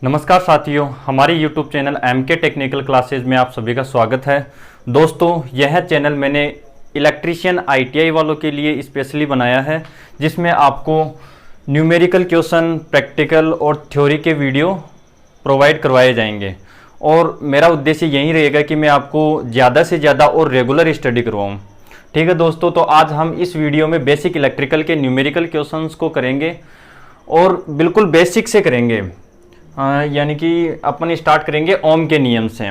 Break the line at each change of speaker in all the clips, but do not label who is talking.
नमस्कार साथियों, हमारे YouTube channel MK technical classes में आप सभी का स्वागत है। दोस्तों, यह चैनल मैंने इलेक्ट्रीशियन ITI वालों के लिए स्पेशली बनाया है, जिसमें आपको न्यूमेरिकल क्वेश्चन, प्रैक्टिकल और थ्योरी के वीडियो प्रोवाइड करवाए जाएंगे। और मेरा उद्देश्य यही रहेगा कि मैं आपको ज़्यादा से ज़्यादा और रेगुलर स्टडी करवाऊँ। ठीक है दोस्तों, तो आज हम इस वीडियो में बेसिक इलेक्ट्रिकल के न्यूमेरिकल क्वेश्चंस को करेंगे और बिल्कुल बेसिक से करेंगे। यानी कि अपन स्टार्ट करेंगे ओम के नियम से।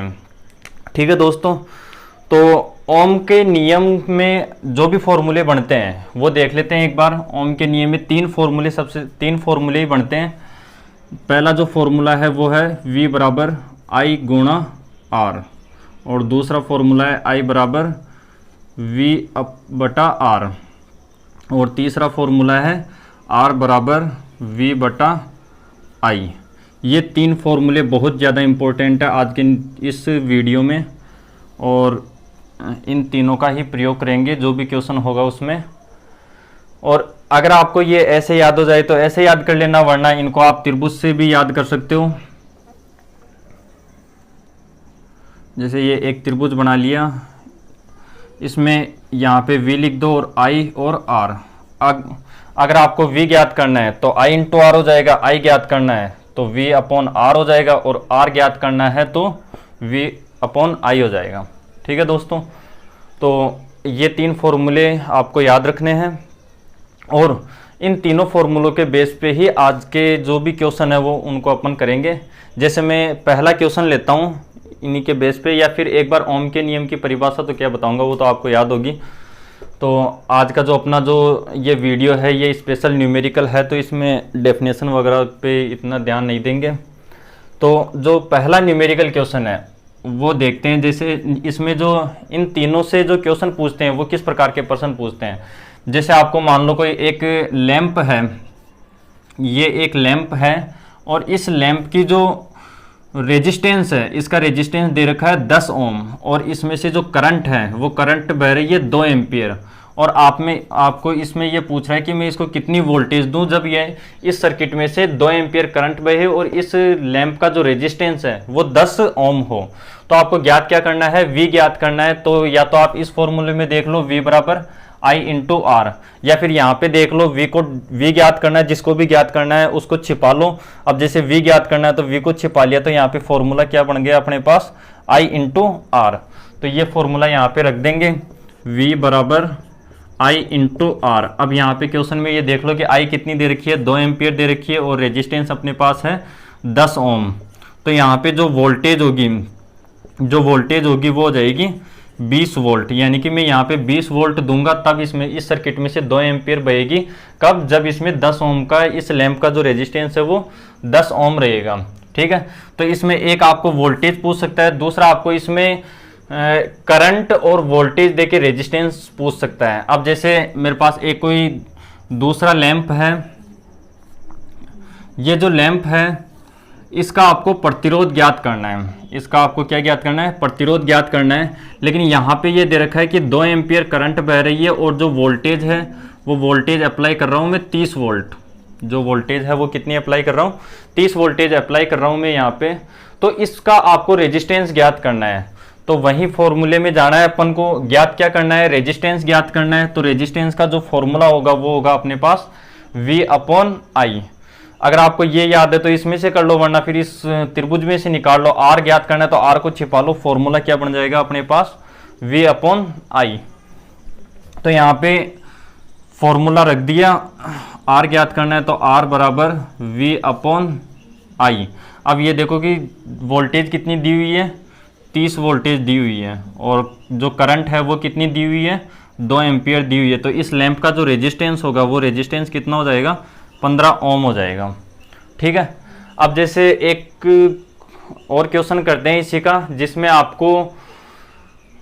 ठीक है दोस्तों, तो ओम के नियम में जो भी फॉर्मूले बनते हैं वो देख लेते हैं एक बार। ओम के नियम में तीन फॉर्मूले ही बनते हैं। पहला जो फॉर्मूला है वो है V बराबर I गुणा R, और दूसरा फॉर्मूला है I बराबर V बटा R, और तीसरा फॉर्मूला है R बराबर V बटा I। ये तीन फॉर्मूले बहुत ज़्यादा इम्पोर्टेंट है आज के इस वीडियो में, और इन तीनों का ही प्रयोग करेंगे जो भी क्वेश्चन होगा उसमें। और अगर आपको ये ऐसे याद हो जाए तो ऐसे याद कर लेना, वरना इनको आप त्रिभुज से भी याद कर सकते हो। जैसे ये एक त्रिभुज बना लिया, इसमें यहाँ पे V लिख दो और I और R। अगर आपको V ज्ञात करना है तो I इंटू R हो जाएगा, I ज्ञात करना है तो V अपॉन R हो जाएगा, और R ज्ञात करना है तो V अपॉन I हो जाएगा। ठीक है दोस्तों, तो ये तीन फॉर्मूले आपको याद रखने हैं, और इन तीनों फॉर्मूलों के बेस पे ही आज के जो भी क्वेश्चन है वो उनको अपन करेंगे। जैसे मैं पहला क्वेश्चन लेता हूँ इन्हीं के बेस पे, या फिर एक बार ओम के नियम की परिभाषा तो क्या बताऊँगा वो तो आपको याद होगी। तो आज का जो अपना जो ये वीडियो है ये स्पेशल न्यूमेरिकल है, तो इसमें डेफिनेशन वगैरह पे इतना ध्यान नहीं देंगे। तो जो पहला न्यूमेरिकल क्वेश्चन है वो देखते हैं। जैसे इसमें जो इन तीनों से जो क्वेश्चन पूछते हैं वो किस प्रकार के प्रश्न पूछते हैं। जैसे आपको मान लो कोई एक लैंप है, ये एक लैंप है, और इस लैंप की जो रेजिस्टेंस है, इसका रेजिस्टेंस दे रखा है 10 ओम, और इसमें से जो करंट है वो करंट बह रही है 2 एम्पियर। और आपको इसमें ये पूछ रहा है कि मैं इसको कितनी वोल्टेज दूं जब ये इस सर्किट में से 2 एम्पियर करंट बहे और इस लैंप का जो रेजिस्टेंस है वो 10 ओम हो। तो आपको ज्ञात क्या करना है, V ज्ञात करना है। तो या तो आप इस फॉर्मूले में देख लो V बराबर I इंटू R, या फिर यहाँ पे देख लो V ज्ञात करना है, जिसको भी ज्ञात करना है उसको छिपा लो। अब जैसे V ज्ञात करना है तो V को छिपा लिया, तो यहाँ पे फॉर्मूला क्या बन गया अपने पास, I इंटू R। तो ये फॉर्मूला यहाँ पे रख देंगे, V बराबर I इंटू R। अब यहाँ पे क्वेश्चन में ये देख लो कि I कितनी दे रखी है, 2 एम्पियर दे रखी है, और रेजिस्टेंस अपने पास है 10 ओम। तो यहाँ पे जो वोल्टेज होगी वो हो जाएगी 20 वोल्ट। यानी कि मैं यहाँ पे 20 वोल्ट दूंगा तब इसमें इस सर्किट में से 2 एम्पियर बहेगी। कब? जब इसमें 10 ओम का इस लैंप का जो रेजिस्टेंस है वो 10 ओम रहेगा। ठीक है, तो इसमें एक आपको वोल्टेज पूछ सकता है, दूसरा आपको इसमें करंट और वोल्टेज देके रेजिस्टेंस पूछ सकता है। अब जैसे मेरे पास एक कोई दूसरा लैंप है, ये जो लैंप है इसका आपको प्रतिरोध ज्ञात करना है। इसका आपको क्या ज्ञात करना है, प्रतिरोध ज्ञात करना है। लेकिन यहाँ पे ये दे रखा है कि 2 एम्पियर करंट बह रही है, और जो वोल्टेज है वो वोल्टेज अप्लाई कर रहा हूँ मैं 30 वोल्ट। जो वोल्टेज है वो कितनी अप्लाई कर रहा हूँ, 30 वोल्टेज अप्लाई कर रहा हूँ मैं यहाँ पे। तो इसका आपको रेजिस्टेंस ज्ञात करना है, तो वही फॉर्मूले में जाना है अपन को। ज्ञात क्या करना है, रेजिस्टेंस ज्ञात करना है। तो रेजिस्टेंस का जो फॉर्मूला होगा वो होगा अपने पास V अपॉन I। अगर आपको ये याद है तो इसमें से कर लो, वरना फिर इस त्रिभुज में से निकाल लो। R ज्ञात करना है तो R को छिपा लो, फॉर्मूला क्या बन जाएगा अपने पास, V अपॉन I। तो यहाँ पे फॉर्मूला रख दिया, R ज्ञात करना है तो R बराबर V अपॉन I। अब ये देखो कि वोल्टेज कितनी दी हुई है, 30 वोल्टेज दी हुई है, और जो करंट है वो कितनी दी हुई है, 2 एम्पियर दी हुई है। तो इस लैंप का जो रेजिस्टेंस होगा वो रेजिस्टेंस कितना हो जाएगा, 15 ओम हो जाएगा। ठीक है, अब जैसे एक और क्वेश्चन करते हैं इसी का, जिसमें आपको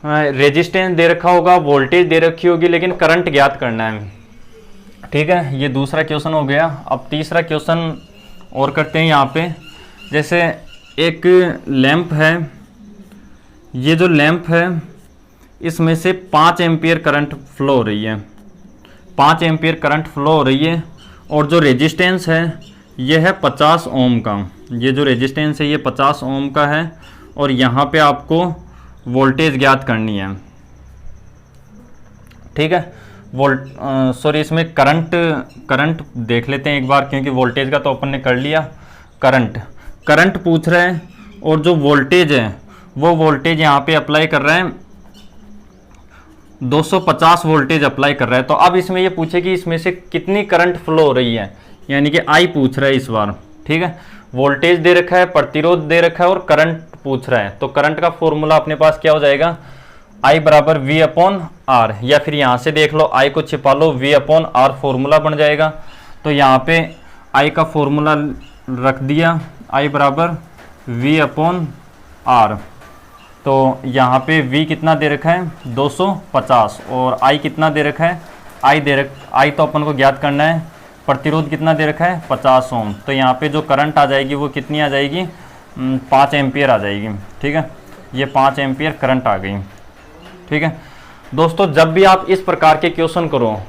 रेजिस्टेंस दे रखा होगा, वोल्टेज दे रखी होगी, लेकिन करंट ज्ञात करना है। ठीक है, ये दूसरा क्वेश्चन हो गया। अब तीसरा क्वेश्चन और करते हैं यहाँ पे। जैसे एक लैंप है, ये जो लैंप है इसमें से 5 एम्पियर करंट फ्लो हो रही है, 5 एम्पियर करंट फ्लो हो रही है, और जो रेजिस्टेंस है ये है 50 ओम का, ये जो रेजिस्टेंस है ये 50 ओम का है, और यहाँ पे आपको वोल्टेज ज्ञात करनी है। ठीक है, सॉरी इसमें करंट देख लेते हैं एक बार, क्योंकि वोल्टेज का तो अपन ने कर लिया। करंट पूछ रहे हैं, और जो वोल्टेज है वो वोल्टेज यहाँ पे अप्लाई कर रहे हैं 250 वोल्टेज अप्लाई कर रहा है। तो अब इसमें ये पूछे कि इसमें से कितनी करंट फ्लो हो रही है, यानी कि आई पूछ रहा है इस बार। ठीक है, वोल्टेज दे रखा है, प्रतिरोध दे रखा है, और करंट पूछ रहा है। तो करंट का फॉर्मूला अपने पास क्या हो जाएगा, I बराबर V अपॉन आर, या फिर यहाँ से देख लो I को छिपा लो, V अपॉन आर फॉर्मूला बन जाएगा। तो यहाँ पे I का फॉर्मूला रख दिया, I बराबर V अपॉन आर। तो यहाँ पे V कितना दे रखा है 250, और I कितना दे रखा है, I तो अपन को ज्ञात करना है। प्रतिरोध कितना दे रखा है 50 ओम। तो यहाँ पे जो करंट आ जाएगी वो कितनी आ जाएगी, 5 एम्पियर आ जाएगी। ठीक है, ये 5 एम्पियर करंट आ गई। ठीक है दोस्तों, जब भी आप इस प्रकार के क्वेश्चन करो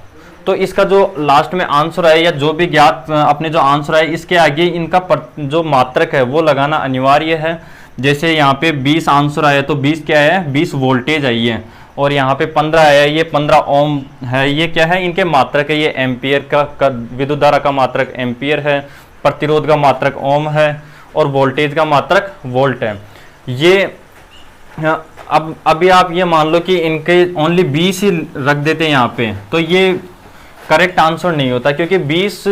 तो इसका जो लास्ट में आंसर है, या जो भी ज्ञात अपने जो आंसर है, इसके आगे इनका जो मात्रक है वो लगाना अनिवार्य है। जैसे यहाँ पे 20 आंसर आया, तो 20 क्या है, 20 वोल्टेज आई है, और यहाँ पे 15 आया, ये 15 ओम है। ये क्या है, इनके मात्रक है, ये एम्पियर का विद्युत धारा का मात्रक एम्पियर है, प्रतिरोध का मात्रक ओम है, और वोल्टेज का मात्रक वोल्ट है। ये अब अभी आप ये मान लो कि इनके ओनली 20 ही रख देते हैं यहाँ पे, तो ये करेक्ट आंसर नहीं होता, क्योंकि 20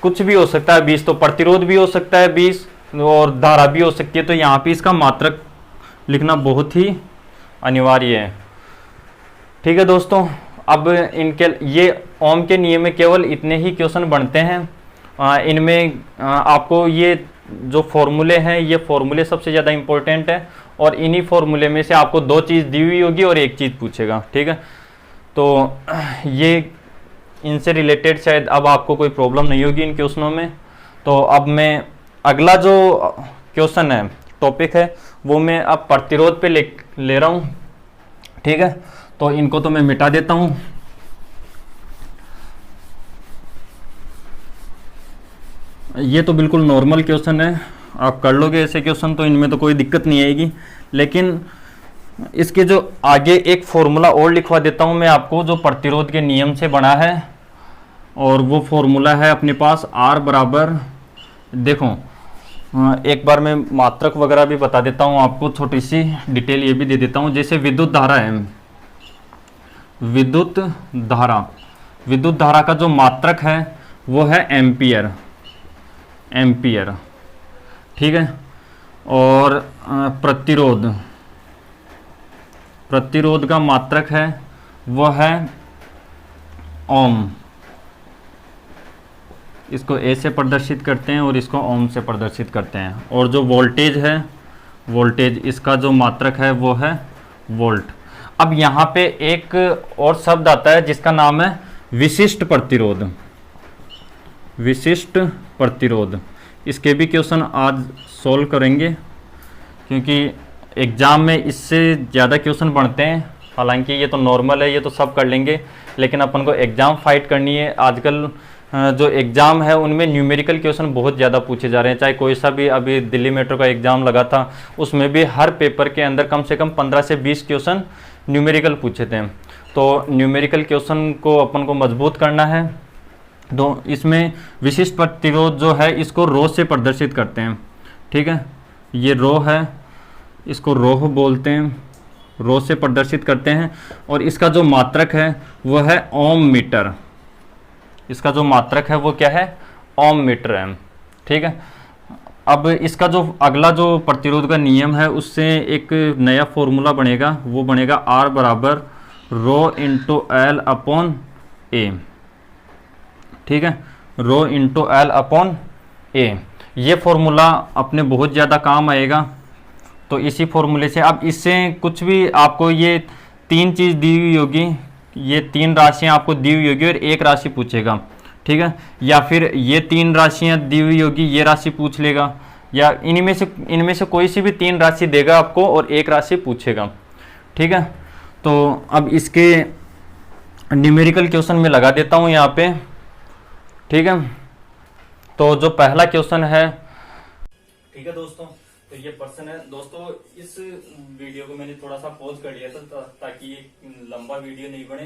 कुछ भी हो सकता है। 20 तो प्रतिरोध भी हो सकता है, 20 और धारा भी हो सकती है। तो यहाँ पे इसका मात्रक लिखना बहुत ही अनिवार्य है। ठीक है दोस्तों, अब इनके ये ओम के नियम में केवल इतने ही क्वेश्चन बनते हैं। इनमें आपको ये जो फॉर्मूले हैं, ये फॉर्मूले सबसे ज़्यादा इंपॉर्टेंट है, और इन्हीं फॉर्मूले में से आपको 2 चीज़ दी हुई होगी और 1 चीज़ पूछेगा। ठीक है, तो ये इनसे रिलेटेड शायद अब आपको कोई प्रॉब्लम नहीं होगी इन क्वेश्चनों में। तो अब मैं अगला जो क्वेश्चन है, टॉपिक है, वो मैं अब प्रतिरोध पे ले रहा हूँ। ठीक है, तो इनको तो मैं मिटा देता हूँ। ये तो बिल्कुल नॉर्मल क्वेश्चन है, आप कर लोगे ऐसे क्वेश्चन, तो इनमें तो कोई दिक्कत नहीं आएगी। लेकिन इसके जो आगे एक फॉर्मूला और लिखवा देता हूँ मैं आपको, जो प्रतिरोध के नियम से बना है, और वो फॉर्मूला है अपने पास R बराबर, देखो एक बार मैं मात्रक वगैरह भी बता देता हूँ आपको, छोटी सी डिटेल ये भी दे देता हूँ। जैसे विद्युत धारा है, विद्युत धारा का जो मात्रक है वो है एम्पियर। ठीक है, और प्रतिरोध का मात्रक है वो है ओम। इसको ए से प्रदर्शित करते हैं और इसको ओम से प्रदर्शित करते हैं। और जो वोल्टेज है, इसका जो मात्रक है वो है वोल्ट। अब यहाँ पे एक और शब्द आता है जिसका नाम है विशिष्ट प्रतिरोध। इसके भी क्वेश्चन आज सॉल्व करेंगे, क्योंकि एग्ज़ाम में इससे ज़्यादा क्वेश्चन बनते हैं। हालांकि ये तो नॉर्मल है, ये तो सब कर लेंगे, लेकिन अपन को एग्ज़ाम फाइट करनी है। आजकल जो एग्ज़ाम है उनमें न्यूमेरिकल क्वेश्चन बहुत ज़्यादा पूछे जा रहे हैं। चाहे कोई सा भी, अभी दिल्ली मेट्रो का एग्ज़ाम लगा था, उसमें भी हर पेपर के अंदर कम से कम 15 से 20 क्वेश्चन न्यूमेरिकल पूछे थे। तो न्यूमेरिकल क्वेश्चन को अपन को मजबूत करना है। तो इसमें विशिष्ट प्रतिरोध जो है इसको रो से प्रदर्शित करते हैं। ठीक है, ये रो है, इसको रो बोलते हैं, रो से प्रदर्शित करते हैं। और इसका जो मात्रक है वो है ओम मीटर। इसका जो मात्रक है वो क्या है, ओम मीटर है। ठीक है, अब इसका जो अगला जो प्रतिरोध का नियम है उससे एक नया फॉर्मूला बनेगा, वो बनेगा R बराबर रो इंटू एल अपॉन ए। ठीक है, रो इंटू एल अपॉन ए, ये फॉर्मूला अपने बहुत ज़्यादा काम आएगा। तो इसी फॉर्मूले से, अब इससे कुछ भी आपको ये 3 चीज़ दी हुई होगी, ये 3 राशियाँ आपको दी हुई होगी और 1 राशि पूछेगा। ठीक है, या फिर ये 3 राशियाँ दी हुई होगी, ये राशि पूछ लेगा, या इनमें से कोई सी भी 3 राशि देगा आपको और 1 राशि पूछेगा। ठीक है, तो अब इसके न्यूमेरिकल क्वेश्चन में लगा देता हूँ यहाँ पे। ठीक है, तो जो पहला क्वेश्चन है, ठीक है दोस्तों, तो ये प्रश्न है दोस्तों। इस वीडियो को मैंने थोड़ा सा पॉज कर लिया था ताकि ये लंबा वीडियो नहीं बने,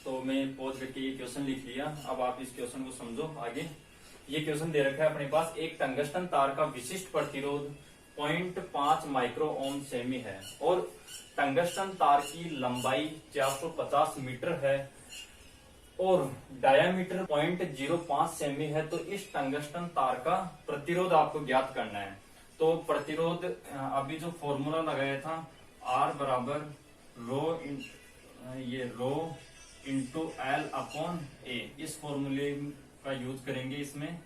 तो मैं पॉज करके ये क्वेश्चन लिख लिया। अब आप इस क्वेश्चन को समझो आगे। ये क्वेश्चन दे रखा है अपने पास, एक टंगस्टन तार का विशिष्ट प्रतिरोध 0.5 माइक्रो ओम सेमी है और टंगस्टन तार की लंबाई 450 मीटर है और डायामीटर 0.05 सेमी है। तो इस टंगस्टन तार का प्रतिरोध आपको ज्ञात करना है। तो प्रतिरोध अभी जो फॉर्मूला लगाया था, R बराबर रो इंटू एल अपॉन ए, इस फॉर्मूले का यूज करेंगे इसमें।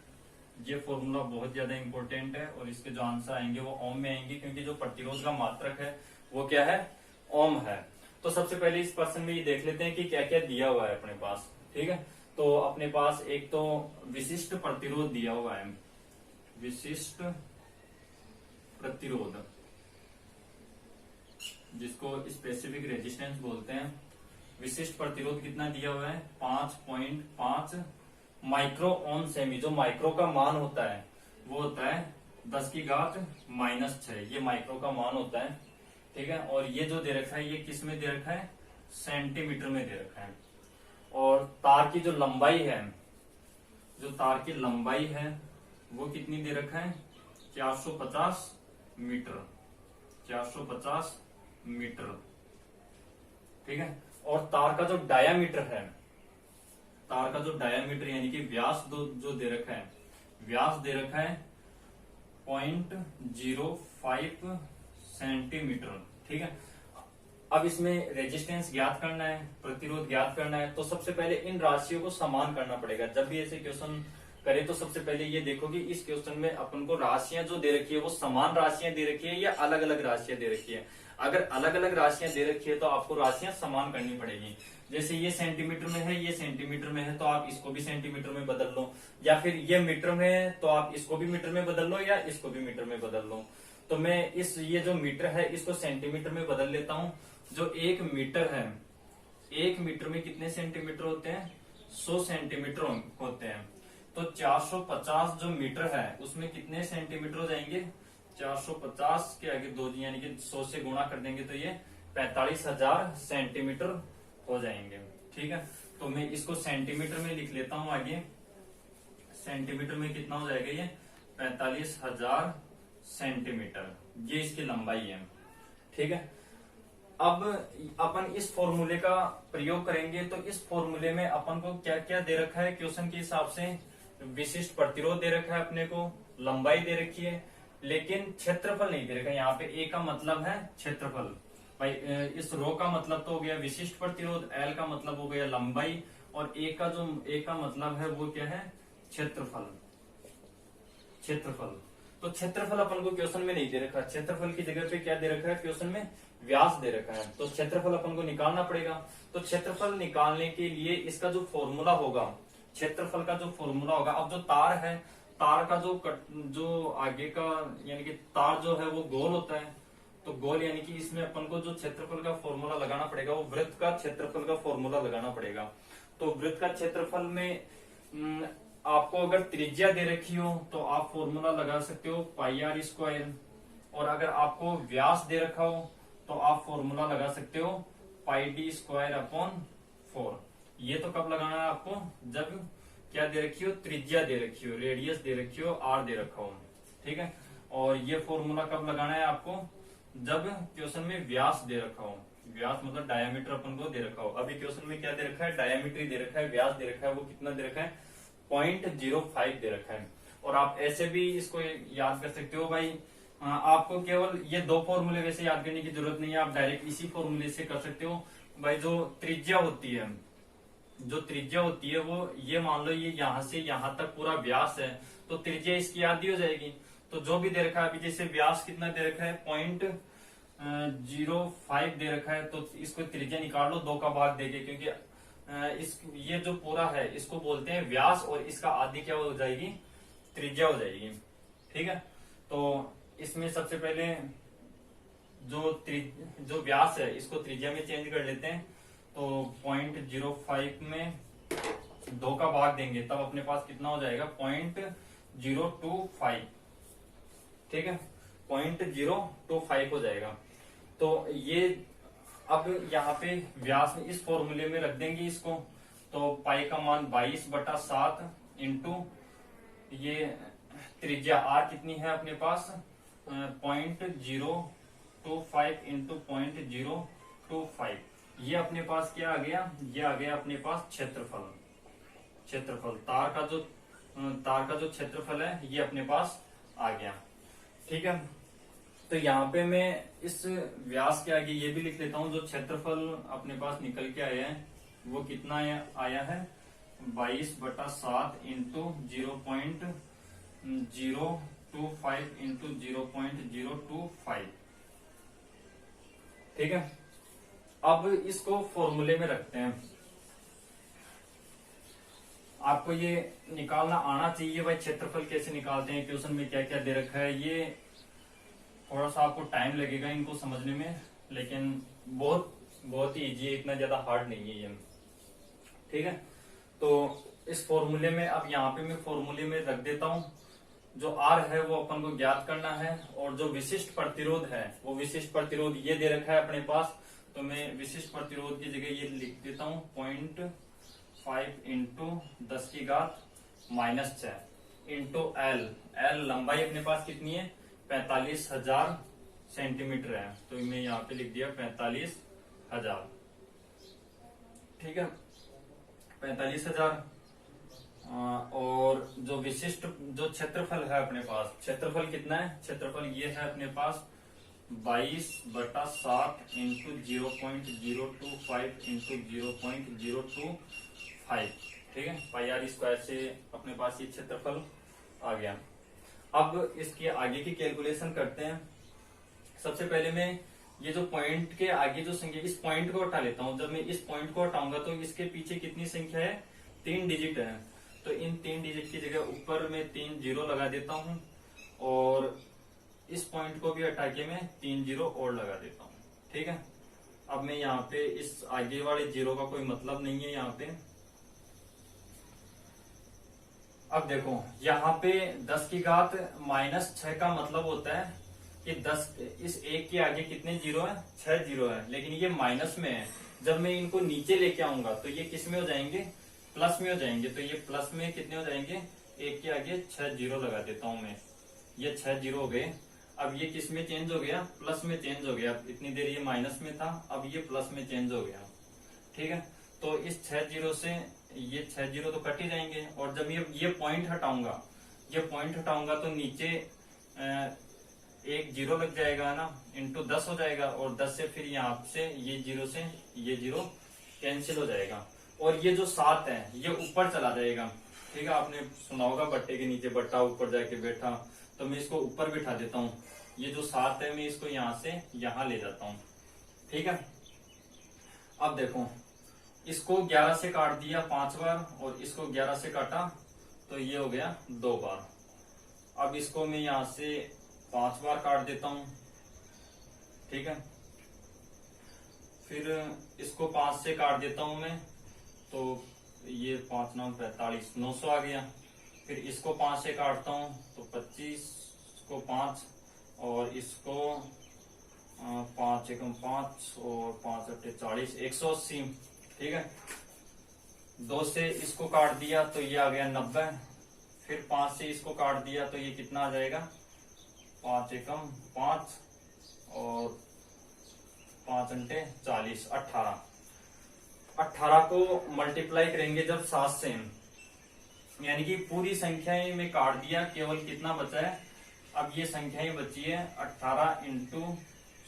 ये फॉर्मूला बहुत ज्यादा इंपॉर्टेंट है और इसके जो आंसर आएंगे वो ओम में आएंगे, क्योंकि जो प्रतिरोध का मात्रक है वो क्या है, ओम है। तो सबसे पहले इस प्रश्न में ये देख लेते हैं कि क्या क्या दिया हुआ है अपने पास। ठीक है, तो अपने पास एक तो विशिष्ट प्रतिरोध दिया हुआ है, विशिष्ट प्रतिरोध जिसको स्पेसिफिक रेजिस्टेंस बोलते हैं। विशिष्ट प्रतिरोध कितना दिया हुआ है, 5.5 माइक्रो ओम सेमी। जो माइक्रो का मान होता है वो होता है 10⁻⁻⁶, ये माइक्रो का मान होता है। ठीक है, और ये जो दे रखा है ये किस में दे रखा है, सेंटीमीटर में दे रखा है। और तार की जो लंबाई है, जो तार की लंबाई है वो कितनी दे रखा है, 450 मीटर, 450 मीटर। ठीक है, और तार का जो डायामीटर है, तार का जो डायामीटर यानी कि व्यास जो दे रखा है, व्यास दे रखा है 0.05 सेंटीमीटर। ठीक है, अब इसमें रेजिस्टेंस ज्ञात करना है, प्रतिरोध ज्ञात करना है। तो सबसे पहले इन राशियों को समान करना पड़ेगा। जब भी ऐसे क्वेश्चन करे तो सबसे पहले ये देखो कि इस क्वेश्चन में अपन को राशियां जो दे रखी है वो समान राशियां दे रखी है या अलग अलग राशियां दे रखी है। अगर अलग अलग राशियां दे रखी है तो आपको राशियां समान करनी पड़ेगी। जैसे ये सेंटीमीटर में है, ये सेंटीमीटर में है, तो आप इसको भी सेंटीमीटर में बदल लो, या फिर ये मीटर में है तो आप इसको भी मीटर में बदल लो या इसको भी मीटर में बदल लो। तो मैं ये जो मीटर है इसको सेंटीमीटर में बदल लेता हूं। जो 1 मीटर है, 1 मीटर में कितने सेंटीमीटर होते हैं, 100 सेंटीमीटर होते हैं। तो 450 जो मीटर है उसमें कितने सेंटीमीटर हो जाएंगे, 450 के आगे 2 यानी कि 100 से गुणा कर देंगे तो ये 45,000 सेंटीमीटर हो जाएंगे। ठीक है, तो मैं इसको सेंटीमीटर में लिख लेता हूं आगे। सेंटीमीटर में कितना हो जाएगा, ये 45,000 सेंटीमीटर, ये इसकी लंबाई है। ठीक है, अब अपन इस फॉर्मूले का प्रयोग करेंगे। तो इस फॉर्मूले में अपन को क्या क्या दे रखा है क्वेश्चन के हिसाब से, विशिष्ट प्रतिरोध दे रखा है अपने को, लंबाई दे रखी है, लेकिन क्षेत्रफल नहीं दे रखा है। यहाँ पे ए का मतलब है क्षेत्रफल। भाई इस रो का मतलब तो हो गया विशिष्ट प्रतिरोध, एल का मतलब हो गया लंबाई, और ए का मतलब है वो क्या है, क्षेत्रफल। क्षेत्रफल, तो क्षेत्रफल अपन को क्वेश्चन में नहीं दे रखा। क्षेत्रफल की जगह पे क्या दे रखा है क्वेश्चन में, व्यास दे रखा है। तो क्षेत्रफल अपन को निकालना पड़ेगा। तो क्षेत्रफल निकालने के लिए इसका जो फॉर्मूला होगा, क्षेत्रफल का जो फॉर्मूला होगा, अब जो तार है, तार का जो आगे का यानी कि तार जो है वो गोल होता है। तो गोल यानी कि इसमें अपन को जो क्षेत्रफल का फॉर्मूला लगाना पड़ेगा वो वृत्त का क्षेत्रफल का फॉर्मूला लगाना पड़ेगा। तो वृत्त का क्षेत्रफल में आपको अगर त्रिज्या दे रखी हो तो आप फॉर्मूला लगा सकते हो πr², और अगर आपको व्यास दे रखा हो तो आप फॉर्मूला लगा सकते हो πd²/4। ये तो कब लगाना है आपको, जब क्या दे रखी हो, त्रिज्या दे रखी हो, रेडियस दे रखी हो, r दे रखा हो। ठीक है, और ये फॉर्मूला कब लगाना है आपको, जब क्वेश्चन में व्यास दे रखा हो। व्यास मतलब डायमीटर अपन को दे रखा हो। अभी क्वेश्चन में क्या दे रखा है, डायमीटर दे रखा है, व्यास दे रखा है, वो कितना दे रखा है, 0.05 दे रखा है। और आप ऐसे भी इसको याद कर सकते हो भाई, आपको केवल ये 2 फॉर्मूले वैसे याद करने की जरूरत नहीं है, आप डायरेक्ट इसी फॉर्मूले से कर सकते हो। भाई जो त्रिज्या होती है, जो त्रिज्या होती है वो ये मान लो ये यहां से यहां तक पूरा व्यास है, तो त्रिज्या इसकी आधी हो जाएगी। तो जो भी दे रखा है, अभी जैसे व्यास कितना दे रखा है, 0.05 दे रखा है, तो इसको त्रिज्या निकाल लो 2 का भाग देके, क्योंकि ये जो पूरा है इसको बोलते हैं व्यास, और इसका आधी क्या हो जाएगी, त्रिज्या हो जाएगी। ठीक है, तो इसमें सबसे पहले जो व्यास है इसको त्रिज्या में चेंज कर लेते हैं। तो 0.05 में 2 का भाग देंगे तब अपने पास कितना हो जाएगा, 0.025, ठीक है, 0.025 हो जाएगा। तो ये अब यहाँ पे व्यास में इस फॉर्मूले में रख देंगे इसको, तो पाई का मान 22/7 इंटू ये त्रिज्या आर कितनी है अपने पास 0.025 इंटू 0.025, ये अपने पास क्या आ गया, ये आ गया अपने पास क्षेत्रफल। क्षेत्रफल तार का जो क्षेत्रफल है ये अपने पास आ गया, ठीक है। तो यहाँ पे मैं इस व्यास के आगे ये भी लिख लेता हूँ, जो क्षेत्रफल अपने पास निकल के आया है वो कितना आया है 22/7 इंटू 0.025 इंटू 0.025, ठीक है। अब इसको फॉर्मूले में रखते हैं। आपको ये निकालना आना चाहिए भाई, क्षेत्रफल कैसे निकालते हैं, क्वेश्चन में क्या क्या दे रखा है। ये थोड़ा सा आपको टाइम लगेगा इनको समझने में, लेकिन बहुत ही इजी है, इतना ज्यादा हार्ड नहीं है ये, ठीक है। तो इस फॉर्मूले में अब यहाँ पे मैं फॉर्मूले में रख देता हूं, जो आर है वो अपन को ज्ञात करना है, और जो विशिष्ट प्रतिरोध है वो विशिष्ट प्रतिरोध ये दे रखा है अपने पास, तो मैं विशिष्ट प्रतिरोध की जगह ये लिख देता हूं 0.5 इंटू 10⁻⁻6 इंटू एल लंबाई अपने पास कितनी है 45,000 सेंटीमीटर है, तो मैं यहाँ पे लिख दिया 45,000, ठीक है, 45,000। और जो विशिष्ट जो क्षेत्रफल है अपने पास, क्षेत्रफल कितना है, क्षेत्रफल ये है अपने पास 22/7 इंटू 0.025 इंटू 0.025, ठीक है, πr² से अपने पास ये क्षेत्रफल आ गया। अब इसके आगे की कैलकुलेशन करते हैं। सबसे पहले मैं ये जो पॉइंट के आगे जो संख्या, इस पॉइंट को हटा लेता हूं। जब मैं इस पॉइंट को हटाऊंगा तो इसके पीछे कितनी संख्या है 3 डिजिट है, तो इन 3 डिजिट की जगह ऊपर में 3 जीरो लगा देता हूं, और इस पॉइंट को भी हटा के मैं 3 जीरो और लगा देता हूं, ठीक है। अब मैं यहाँ पे इस आगे वाले जीरो का कोई मतलब नहीं है यहाँ पे। अब देखो यहाँ पे 10⁻⁻6 का मतलब होता है कि 10 इस एक के आगे कितने जीरो है 6 जीरो है, लेकिन ये माइनस में है। जब मैं इनको नीचे लेके आऊंगा तो ये किस में हो जाएंगे, प्लस में हो जाएंगे। तो ये प्लस में कितने हो जाएंगे, एक के आगे 6 जीरो लगा देता हूं मैं, ये 6 जीरो हो गए। अब ये किस में चेंज हो गया, प्लस में चेंज हो गया। इतनी देर ये माइनस में था, अब ये प्लस में चेंज हो गया, ठीक है। तो इस 6 जीरो से ये 6 जीरो तो कट ही जाएंगे, और जब ये पॉइंट हटाऊंगा, ये पॉइंट हटाऊंगा तो नीचे एक जीरो लग जाएगा ना, इंटू 10 हो जाएगा, और 10 से फिर यहाँ से ये जीरो कैंसिल हो जाएगा, और ये जो 7 है ये ऊपर चला जाएगा, ठीक है। आपने सुना होगा बट्टे के नीचे बट्टा ऊपर जाके बैठा, तो मैं इसको ऊपर बिठा देता हूँ। ये जो 7 है मैं इसको यहाँ से यहाँ ले जाता हूँ, ठीक है। अब देखो इसको 11 से काट दिया 5 बार, और इसको 11 से काटा तो ये हो गया 2 बार। अब इसको मैं यहाँ से 5 बार काट देता हूं, ठीक है। फिर इसको 5 से काट देता हूं मैं, तो ये 5 9 45 900 आ गया। फिर इसको 5 से काटता हूं तो 25 को 5, और इसको 5 एकम 5 और 5 अट्ठे 40 180, ठीक है। 2 से इसको काट दिया तो ये आ गया 90। फिर 5 से इसको काट दिया तो ये कितना आ जाएगा 5 एकम 5 और 5 अंटे 40 18। 18 को मल्टीप्लाई करेंगे जब 7 से, यानी कि पूरी संख्याएं में काट दिया, केवल कितना बचा है, अब ये संख्याएं बची है 18 इंटू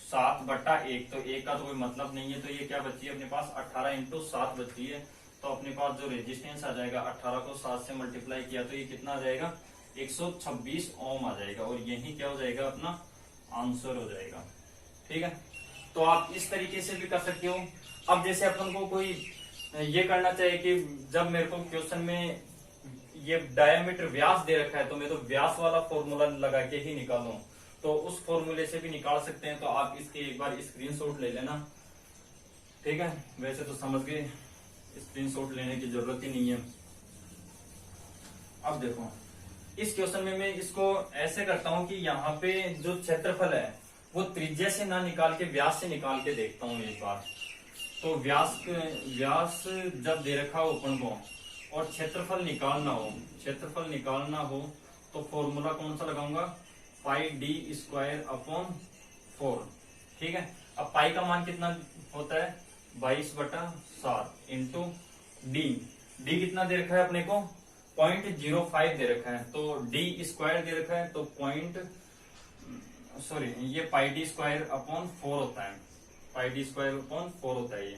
7/1। तो 1 का तो कोई मतलब नहीं है, तो ये क्या बची है अपने पास 18 इंटू 7 बची है। तो अपने पास जो रेजिस्टेंस आ जाएगा 18 को 7 से मल्टीप्लाई किया तो ये कितना आ जाएगा 126 ओम आ जाएगा, और यही क्या हो जाएगा अपना आंसर हो जाएगा, ठीक है। तो आप इस तरीके से भी कर सकते हो। अब जैसे अपन को कोई ये करना चाहिए कि जब मेरे को क्वेश्चन में ये डायमीटर व्यास दे रखा है तो मैं तो व्यास वाला फॉर्मूला लगा के ही निकालूं, तो उस फॉर्मूले से भी निकाल सकते हैं। तो आप इसके एक बार स्क्रीनशॉट ले लेना, ठीक है। वैसे तो समझ गए, स्क्रीनशॉट लेने की जरूरत ही नहीं है। अब देखो इस क्वेश्चन में मैं इसको ऐसे करता हूं कि यहाँ पे जो क्षेत्रफल है वो त्रिज्या से ना निकाल के व्यास से निकाल के देखता हूँ एक बार। तो व्यास जब दे रखा हो अपन को और क्षेत्रफल निकालना हो तो फॉर्मूला कौन सा लगाऊंगा, पाई डी स्क्वायर अपॉन 4। ठीक है, अब पाई का मान कितना होता है 22/7 इंटू डी कितना दे रखा है अपने को 0.05 दे रखा है, तो डी स्क्वायर दे रखा है तो ये पाई डी स्क्वायर अपॉन 4 होता है, पाई डी स्क्वायर अपॉन 4 होता है, ये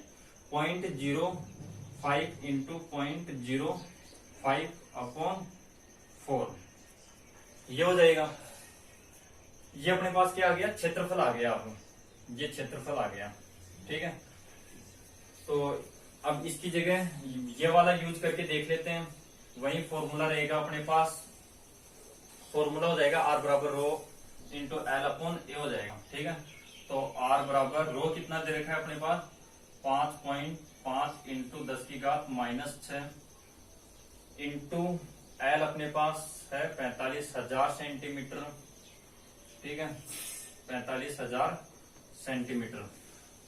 0.05 इंटू 0.05 अपॉन 4 ये हो जाएगा। ये अपने पास क्या आ गया, क्षेत्रफल आ गया। अब ये क्षेत्रफल आ गया। ठीक है, तो अब इसकी जगह ये वाला यूज करके देख लेते हैं। वही फॉर्मूला रहेगा अपने पास, फॉर्मूला हो जाएगा R बराबर रो इंटू एल अपॉन ए हो जाएगा। ठीक है, तो R बराबर रो कितना दे रखा है अपने पास 5.5 इंटू 10⁻⁻6 इंटू एल अपने पास है 45,000 सेंटीमीटर। ठीक है, 45,000 सेंटीमीटर।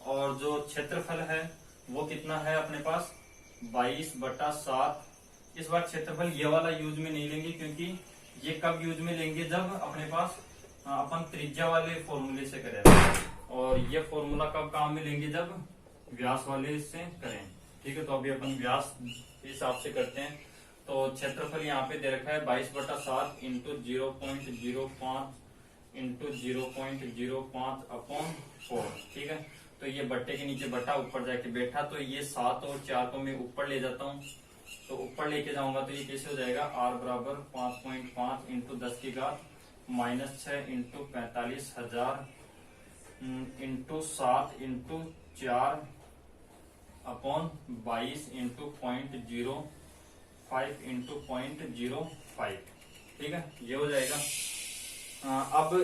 और जो क्षेत्रफल है वो कितना है अपने पास 22/7। इस बार क्षेत्रफल ये वाला यूज में नहीं लेंगे, क्योंकि ये कब यूज में लेंगे जब अपने पास अपन त्रिज्या वाले फॉर्मूले से करें, और ये फॉर्मूला कब काम में लेंगे जब व्यास वाले से करें। ठीक है, तो अभी अपन व्यास के हिसाब से करते हैं। तो क्षेत्रफल यहाँ पे दे रखा है 22/7 इंटू 0.05 इंटू 0.05 अपॉन 4। ठीक है, तो ये बट्टे के नीचे बट्टा ऊपर जाके बैठा, तो ये 7 और 4 को मैं ऊपर ले जाता हूँ, तो ऊपर लेके जाऊंगा तो ये कैसे हो जाएगा R बराबर 5.5 into 10⁻⁻6 into 45,000 into 7 into 4 upon 22 into 0.05 into 0.05। ठीक है, ये हो जाएगा। अब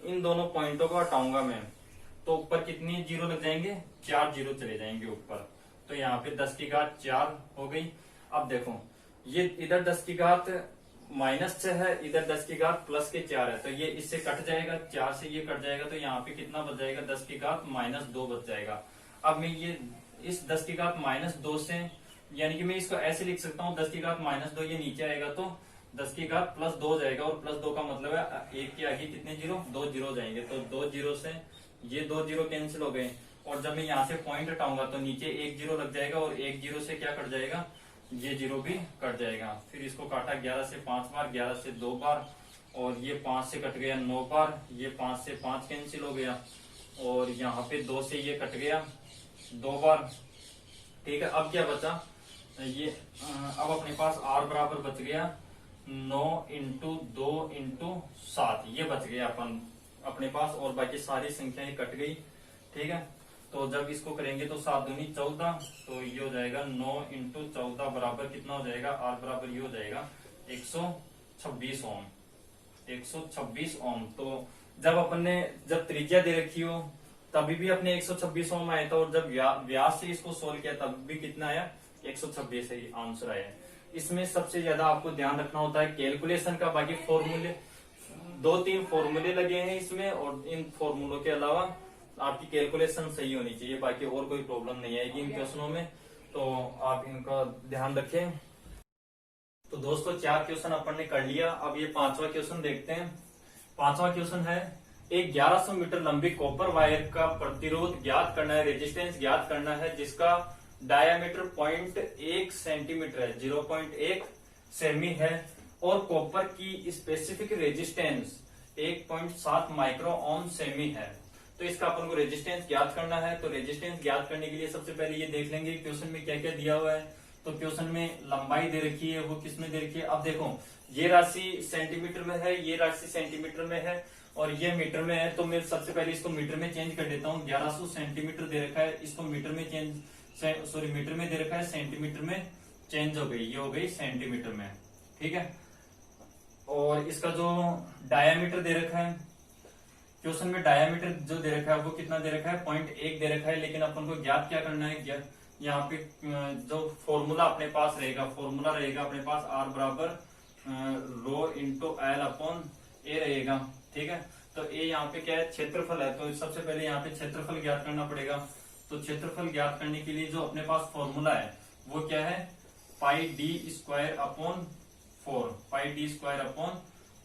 इन दोनों पॉइंटों को हटाऊंगा मैं, तो ऊपर कितनी जीरो लग जाएंगे, 4 जीरो चले जाएंगे ऊपर, तो यहाँ पे 10⁻4 हो गई। अब देखो ये इधर 10⁻⁻6 है, इधर 10⁻+4 है, तो ये इससे कट जाएगा, 4 से ये कट जाएगा, तो यहाँ पे कितना बच जाएगा 10⁻−2 बच जाएगा। अब मैं ये इस 10⁻−2 से, यानी कि मैं इसको ऐसे लिख सकता हूँ 10⁻−2 ये नीचे आएगा तो 10⁻+2 हो जाएगा, और +2 का मतलब है एक के आगे कितने जीरो, 2 जीरो जाएंगे, तो 2 जीरो से ये 2 जीरो कैंसिल हो गए। और जब मैं यहाँ से पॉइंट हटाऊंगा तो नीचे 1 जीरो लग जाएगा, और 1 जीरो से क्या कट जाएगा, ये जीरो भी कट जाएगा। फिर इसको काटा 11 से 5 बार, 11 से 2 बार, और ये 5 से कट गया 9 बार, ये 5 से 5 कैंसिल हो गया, और यहाँ पे 2 से ये कट गया 2 बार। ठीक है, अब क्या बचा, ये अब अपने पास R बराबर बच गया 9 इंटू 2 इंटू 7, ये बच गया अपने पास, और बाकी सारी संख्याएं कट गई। ठीक है, तो जब इसको करेंगे तो 7 दूनी 14, तो ये हो जाएगा 9 इंटू 14 बराबर कितना हो जाएगा, R बराबर ये हो जाएगा 126 ओम, 126 ओम। तो जब त्रिज्या दे रखी हो तभी भी अपने 126 ओम आया था, और जब व्यास से इसको सोल्व किया तब भी कितना आया 126 ही आंसर आया। इसमें सबसे ज्यादा आपको ध्यान रखना होता है कैलकुलेशन का। बाकी फॉर्मूले 2-3 फॉर्मूले लगे हैं इसमें, और इन फॉर्मूलों के अलावा आपकी कैलकुलेशन सही होनी चाहिए, बाकी और कोई प्रॉब्लम नहीं आएगी इन क्वेश्चनों में, तो आप इनका ध्यान रखें। तो दोस्तों 4 क्वेश्चन अपन ने कर लिया। अब ये 5वां क्वेश्चन देखते हैं। 5वां क्वेश्चन है, एक 1100 मीटर लंबी कॉपर वायर का प्रतिरोध ज्ञात करना है, रेजिस्टेंस ज्ञात करना है, जिसका डायामीटर 0.1 सेंटीमीटर है, 0.1 सेमी है, और कॉपर की specific resistance 1.7 micro ohm semi है। तो इसका अपन को रेजिस्टेंस ज्ञात करना है। तो रेजिस्टेंस ज्ञात करने के लिए सबसे पहले ये देख लेंगे क्वेश्चन में क्या क्या दिया हुआ है। तो क्वेश्चन में लंबाई दे रखी है, वो किसमें दे रखी है। अब देखो ये राशि सेंटीमीटर में है, ये राशि सेंटीमीटर में है, और ये मीटर में है। तो मैं सबसे पहले इसको मीटर में चेंज कर देता हूँ। 1100 सेंटीमीटर दे रखा है, इसको मीटर में मीटर में दे रखा है, सेंटीमीटर में चेंज हो गई, ये हो गई सेंटीमीटर में। ठीक है, और इसका जो डायामीटर दे रखा है क्वेश्चन में, डायामीटर जो दे रखा है वो कितना दे रखा है 0.1 दे रखा है। लेकिन अपन को ज्ञात क्या करना है, यहाँ पे जो फॉर्मूला अपने पास रहेगा, फॉर्मूला रहेगा अपने पास R बराबर रो इंटू एल अपॉन ए रहेगा। ठीक है, तो ए यहाँ पे क्या है, क्षेत्रफल है, तो सबसे पहले यहाँ पे क्षेत्रफल ज्ञात करना पड़ेगा। तो क्षेत्रफल ज्ञात करने के लिए जो अपने पास फॉर्मूला है वो क्या है, पाई डी स्क्वायर अपॉन 4, पाई डी स्क्वायर अपॉन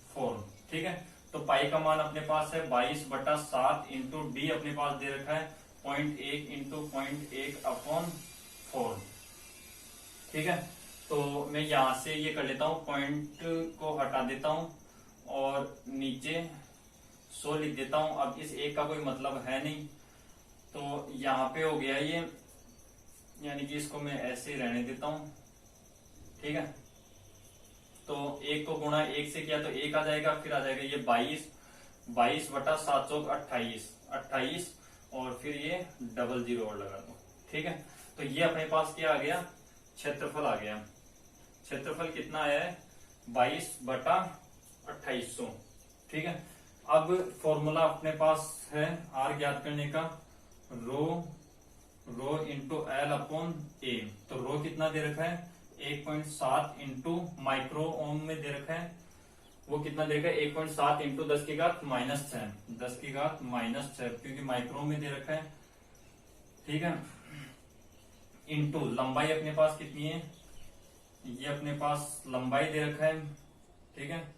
4। ठीक है, तो पाई का मान अपने पास है 22/7 इंटू डी अपने पास दे रखा है 0.1 इंटू 0.1 अपॉन 4। ठीक है, तो मैं यहां से ये कर लेता हूँ, पॉइंट को हटा देता हूँ और नीचे 100 लिख देता हूँ। अब इस एक का कोई मतलब है नहीं, तो यहाँ पे हो गया ये, यानी कि इसको मैं ऐसे ही रहने देता हूँ। ठीक है, तो एक को गुणा एक से किया तो एक आ जाएगा, फिर आ जाएगा ये 22/7 चौक 28 और फिर ये डबल जीरो और लगा दो। ठीक है, तो ये अपने पास क्या आ गया, क्षेत्रफल आ गया। क्षेत्रफल कितना आया है, 22/2800। ठीक है, अब फॉर्मूला अपने पास है आर ज्ञात करने का, रो इंटू एल अपॉन ए। तो रो कितना दे रखा है, 1.7 इंटू माइक्रो ओम में दे रखा है, वो कितना देगा 1.7 इंटू 10 की घात -6, 10 की घात -6 क्योंकि माइक्रो में दे रखा है। ठीक है, इंटू लंबाई अपने पास कितनी है, ये अपने पास लंबाई दे रखा है। ठीक है,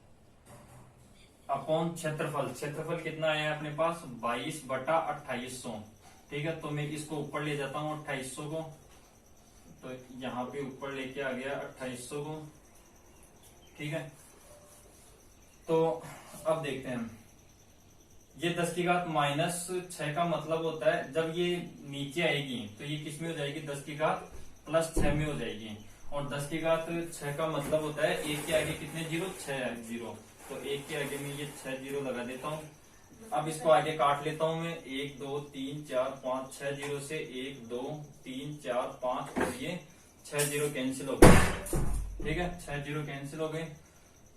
अपॉन क्षेत्रफल, क्षेत्रफल कितना आया है अपने पास 22/2800। ठीक है, तो मैं इसको ऊपर ले जाता हूँ 2800 को, तो यहाँ पे ऊपर लेके आ गया 2800 को। ठीक है, तो अब देखते हैं, ये 10 की घात -6 का मतलब होता है जब ये नीचे आएगी तो ये किस में हो जाएगी, 10 की घात +6 में हो जाएगी। और 10 की घात 6 का मतलब होता है एक के आगे कितने जीरो, 6 जीरो, तो एक के आगे में ये 6 जीरो लगा देता हूँ। अब इसको आगे काट लेता हूं मैं, 1 2 3 4 5, 6 जीरो से 1 2 3 4 5 और ये 6 जीरो कैंसिल हो गए। ठीक है, 6 जीरो कैंसिल हो गए।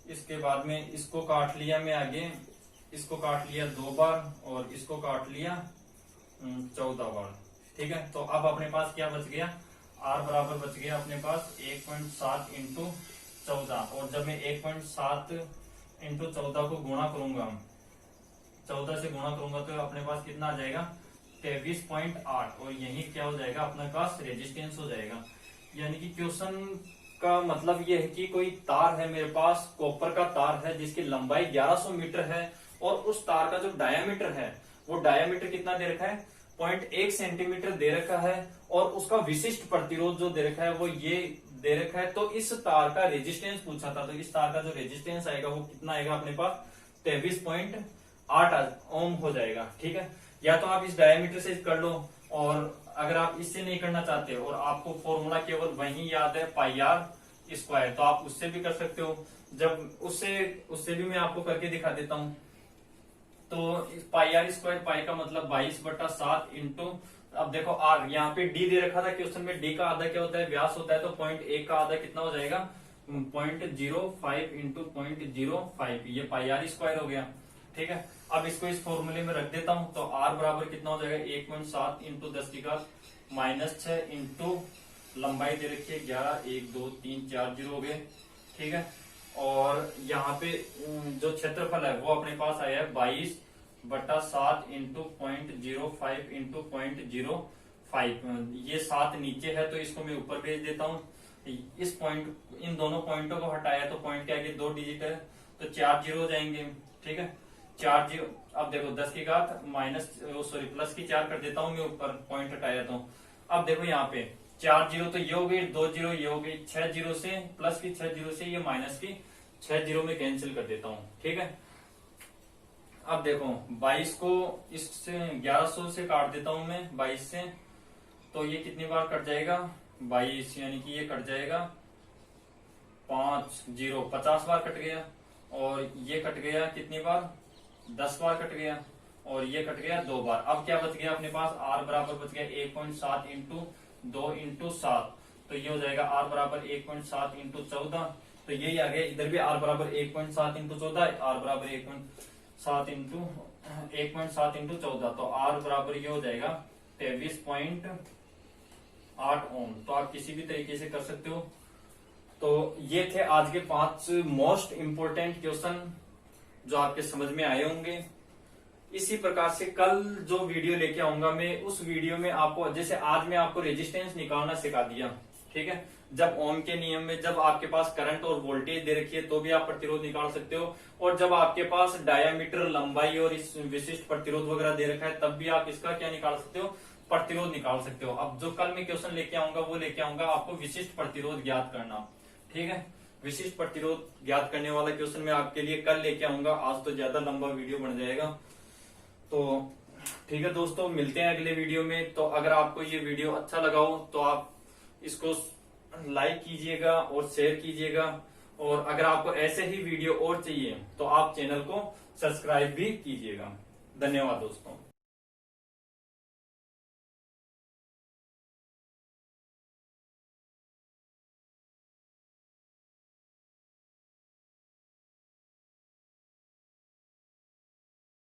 इसके बाद में इसको काट लिया मैं आगे, इसको काट लिया 2 बार और इसको काट लिया 14 बार। ठीक है, तो अब अपने पास क्या बच गया, आर बराबर बच गया अपने पास 1.7 इंटू 14। और जब मैं 1.7 इंटू 14 को गुणा करूंगा, 14 से गुणा करूंगा तो अपने पास कितना आ जाएगा 23.8 और यही क्या हो जाएगा अपने पास रेजिस्टेंस हो जाएगा। यानी कि क्वेश्चन का मतलब ये है कि कोई तार है मेरे पास, कॉपर का तार है जिसकी लंबाई 1100 मीटर है और उस तार का जो डायामीटर है वो डायामीटर कितना दे रखा है 0.1 सेंटीमीटर दे रखा है और उसका विशिष्ट प्रतिरोध जो दे रखा है वो ये दे रखा है। तो इस तार का रेजिस्टेंस पूछा था, तो इस तार का जो रेजिस्टेंस आएगा वो कितना आएगा अपने पास 23.8 ओम हो जाएगा। ठीक है, या तो आप इस डायमीटर से कर लो और अगर आप इससे नहीं करना चाहते और आपको फॉर्मूला केवल वही याद है पाई आर स्क्वायर, तो आप उससे भी कर सकते हो। जब उससे भी मैं आपको करके दिखा देता हूं। तो पाई आर स्क्वायर, पाई का मतलब 22/7 इंटू, अब देखो आर, यहाँ पे डी दे रखा था क्वेश्चन में, डी का आधा क्या होता है व्यास होता है, तो 0.1 का आधा कितना हो जाएगा 0.05 इंटू 0.05, ये पाई आर स्क्वायर हो गया। ठीक है, अब इसको इस फॉर्मूले में रख देता हूं, तो आर बराबर कितना हो जाएगा 1.7 इंटू 10 की घात -6 इंटू लंबाई दे रखी है 11, 1 2 3 4 जीरो हो गए। ठीक है, और यहाँ पे जो क्षेत्रफल है वो अपने पास आया है 22/7 इंटू 0.05 इंटू 0.05। ये 7 नीचे है तो इसको मैं ऊपर भेज देता हूँ। इस पॉइंट, इन दोनों पॉइंटों को हटाया तो पॉइंट के आगे 2 डिजिट है तो 4 जीरो हो जाएंगे। ठीक है, 4 जीरो, अब देखो 10 की घात प्लस की 4 कर देता हूँ मैं ऊपर, पॉइंट हटाया तो। अब देखो यहाँ पे 4 जीरो तो ये हो गई, 2 जीरो ये हो गई, 6 जीरो से प्लस की 6 जीरो से ये माइनस की 6 जीरो में कैंसिल कर देता हूँ। ठीक है, अब देखो 22 को इससे 1100 से काट देता हूं मैं 22 से, तो ये कितनी बार कट जाएगा 22, यानी कि ये कट जाएगा 5 जीरो 50 बार कट गया, और ये कट गया कितनी बार 10 बार कट गया, और ये कट गया 2 बार। अब क्या बच गया अपने पास, आर बराबर बच गया 1.7 इंटू 2 इंटू 7, तो ये हो जाएगा आर बराबर 1.7 इंटू 14, तो यही आ गया। इधर भी आर बराबर 1.7 इंटू 14, आर बराबर 1.7 इंटू 14, तो आर बराबर ये हो जाएगा 23.8 ओम। तो आप किसी भी तरीके से कर सकते हो। तो ये थे आज के 5 मोस्ट इंपोर्टेंट क्वेश्चन जो आपके समझ में आए होंगे। इसी प्रकार से कल जो वीडियो लेके आऊंगा मैं, उस वीडियो में आपको, जैसे आज मैं आपको रेजिस्टेंस निकालना सिखा दिया, ठीक है। जब ओम के नियम में जब आपके पास करंट और वोल्टेज दे रखी है तो भी आप प्रतिरोध निकाल सकते हो, और जब आपके पास डायामीटर, लंबाई और इस विशिष्ट प्रतिरोध वगैरह दे रखा है तब भी आप इसका क्या निकाल सकते हो, प्रतिरोध निकाल सकते हो। अब जो कल मैं क्वेश्चन लेके आऊंगा वो लेके आऊंगा आपको विशिष्ट प्रतिरोध ज्ञात करना, ठीक है। विशिष्ट प्रतिरोध ज्ञात करने वाला क्वेश्चन मैं आपके लिए कल लेके आऊंगा। आज तो ज्यादा लंबा वीडियो बन जाएगा, तो ठीक है दोस्तों, मिलते हैं अगले वीडियो में। तो अगर आपको ये वीडियो अच्छा लगा हो तो आप इसको लाइक कीजिएगा और शेयर कीजिएगा, और अगर आपको ऐसे ही वीडियो और चाहिए तो आप चैनल को सब्सक्राइब भी कीजिएगा। धन्यवाद दोस्तों।